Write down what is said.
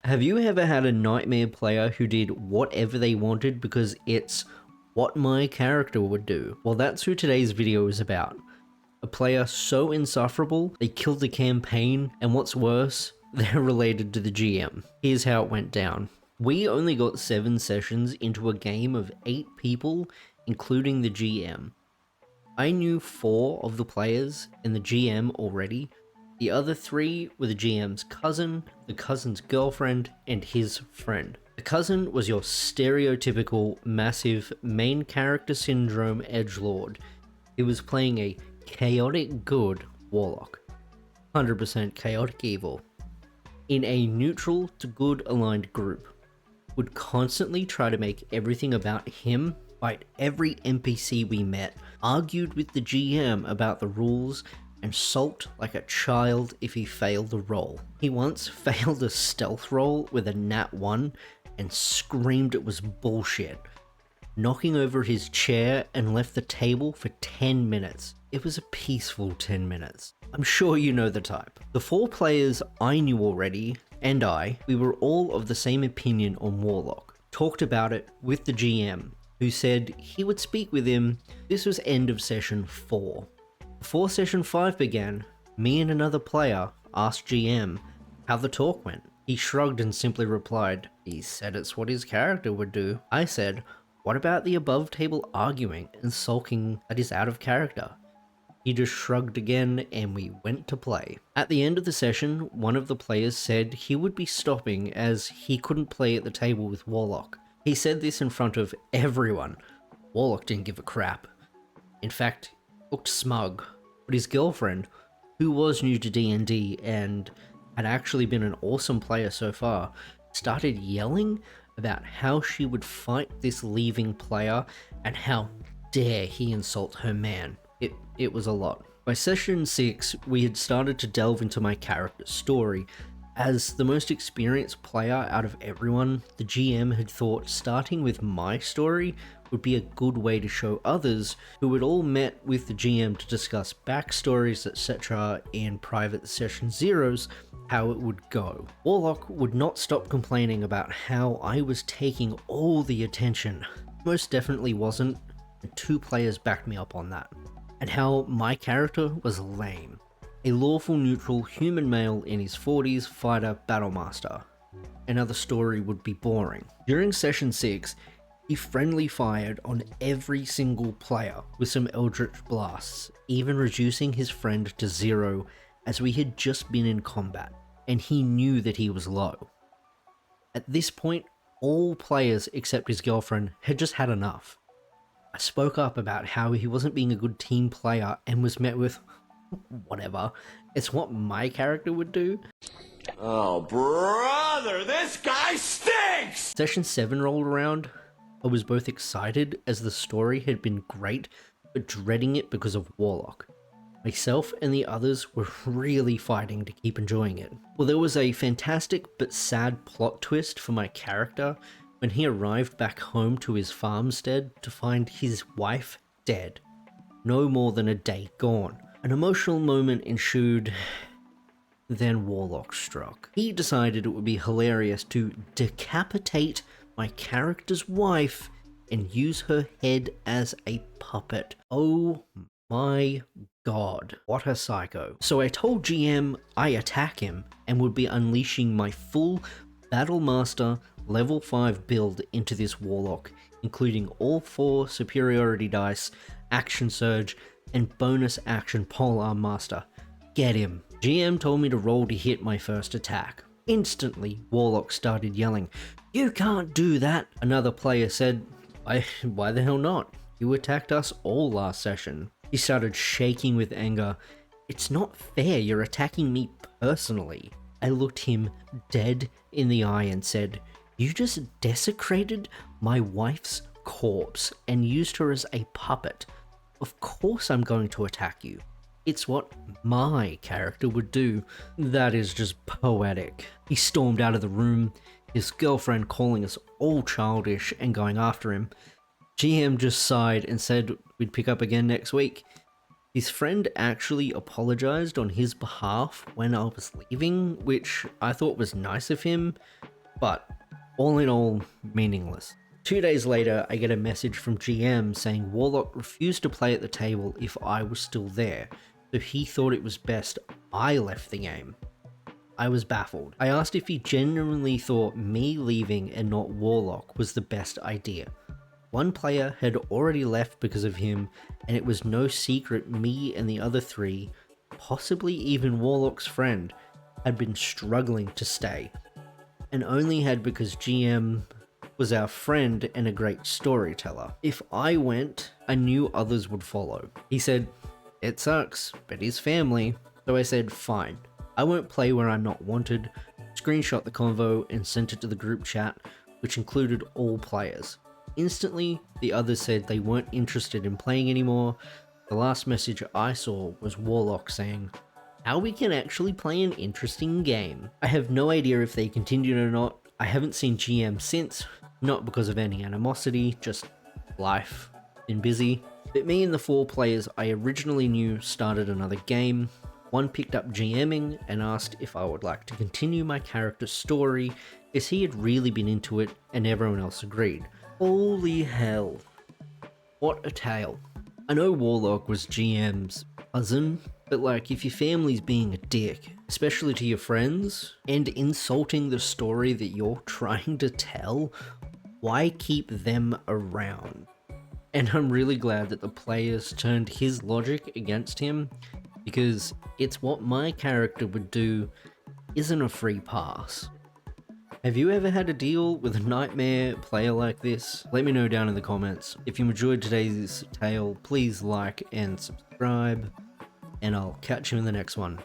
Have you ever had a nightmare player who did whatever they wanted because it's what my character would do? Well, that's who today's video is about. A player so insufferable, they killed the campaign, and what's worse, they're related to the GM. Here's how it went down. We only got 7 sessions into a game of 8 people, including the GM. I knew 4 of the players and the GM already. The other 3 were the GM's cousin, the cousin's girlfriend, and his friend. The cousin was your stereotypical, massive, main character syndrome edgelord. He was playing a chaotic good warlock. 100% chaotic evil. In a neutral to good aligned group. Would constantly try to make everything about him, fight every NPC we met, argued with the GM about the rules, and sulked like a child if he failed a roll. He once failed a stealth roll with a nat 1 and screamed it was bullshit, knocking over his chair and left the table for 10 minutes. It was a peaceful 10 minutes. I'm sure you know the type. The 4 players I knew already, and we were all of the same opinion on Warlock. Talked about it with the GM, who said he would speak with him. This was end of session 4. Before session 5 began, me and another player asked GM how the talk went. He shrugged and simply replied, "He said it's what his character would do." I said, "What about the above table arguing and sulking that is out of character?" He just shrugged again and we went to play. At the end of the session, one of the players said he would be stopping as he couldn't play at the table with Warlock. He said this in front of everyone. Warlock didn't give a crap. In fact, looked smug. But his girlfriend, who was new to D&D and had actually been an awesome player so far, started yelling about how she would fight this leaving player and how dare he insult her man. It was a lot. By session 6, we had started to delve into my character's story. As the most experienced player out of everyone, the GM had thought starting with my story would be a good way to show others who had all met with the GM to discuss backstories, etc. in private session zeros, how it would go. Warlock would not stop complaining about how I was taking all the attention. Most definitely wasn't, and 2 players backed me up on that. And how my character was lame. A lawful neutral human male in his 40s fighter battlemaster. Another story would be boring. During session 6, he friendly fired on every single player with some eldritch blasts, even reducing his friend to 0 as we had just been in combat, and he knew that he was low. At this point, all players except his girlfriend had just had enough. I spoke up about how he wasn't being a good team player and was met with, "Whatever, it's what my character would do." Oh, brother, this guy stinks! Session 7 rolled around. I was both excited as the story had been great, but dreading it because of Warlock. Myself and the others were really fighting to keep enjoying it. Well, there was a fantastic but sad plot twist for my character when he arrived back home to his farmstead to find his wife dead, no more than a day gone. An emotional moment ensued, then Warlock struck. He decided it would be hilarious to decapitate my character's wife and use her head as a puppet. Oh my god, what a psycho. So I told GM I attack him and would be unleashing my full Battlemaster level 5 build into this Warlock, including all 4 superiority dice, action surge, and bonus action polearm master. Get him. GM told me to roll to hit my first attack. Instantly, Warlock started yelling, "You can't do that!" Another player said, Why the hell not? You attacked us all last session." He started shaking with anger. "It's not fair, you're attacking me personally." I looked him dead in the eye and said, "You just desecrated my wife's corpse and used her as a puppet. Of course I'm going to attack you. It's what my character would do." That is just poetic. He stormed out of the room, his girlfriend calling us all childish and going after him. GM just sighed and said we'd pick up again next week. His friend actually apologized on his behalf when I was leaving, which I thought was nice of him, but all in all, meaningless. 2 days later, I get a message from GM saying Warlock refused to play at the table if I was still there, so he thought it was best I left the game. I was baffled. I asked if he genuinely thought me leaving and not Warlock was the best idea. One player had already left because of him, and it was no secret me and the other 3, possibly even Warlock's friend, had been struggling to stay, and only had because GM was our friend and a great storyteller. If I went, I knew others would follow. He said, "It sucks, but he's family." So I said, fine. I won't play where I'm not wanted, screenshot the convo and sent it to the group chat, which included all players. Instantly, the others said they weren't interested in playing anymore. The last message I saw was Warlock saying, "How we can actually play an interesting game." I have no idea if they continued or not. I haven't seen GM since, not because of any animosity, just life, been busy. But me and the 4 players I originally knew started another game. One picked up GMing and asked if I would like to continue my character's story, as he had really been into it and everyone else agreed. Holy hell. What a tale. I know Warlock was GM's cousin, but like, if your family's being a dick, especially to your friends, and insulting the story that you're trying to tell, why keep them around? And I'm really glad that the players turned his logic against him, because it's what my character would do isn't a free pass. Have you ever had to deal with a nightmare player like this? Let me know down in the comments. If you enjoyed today's tale, please like and subscribe, and I'll catch you in the next one.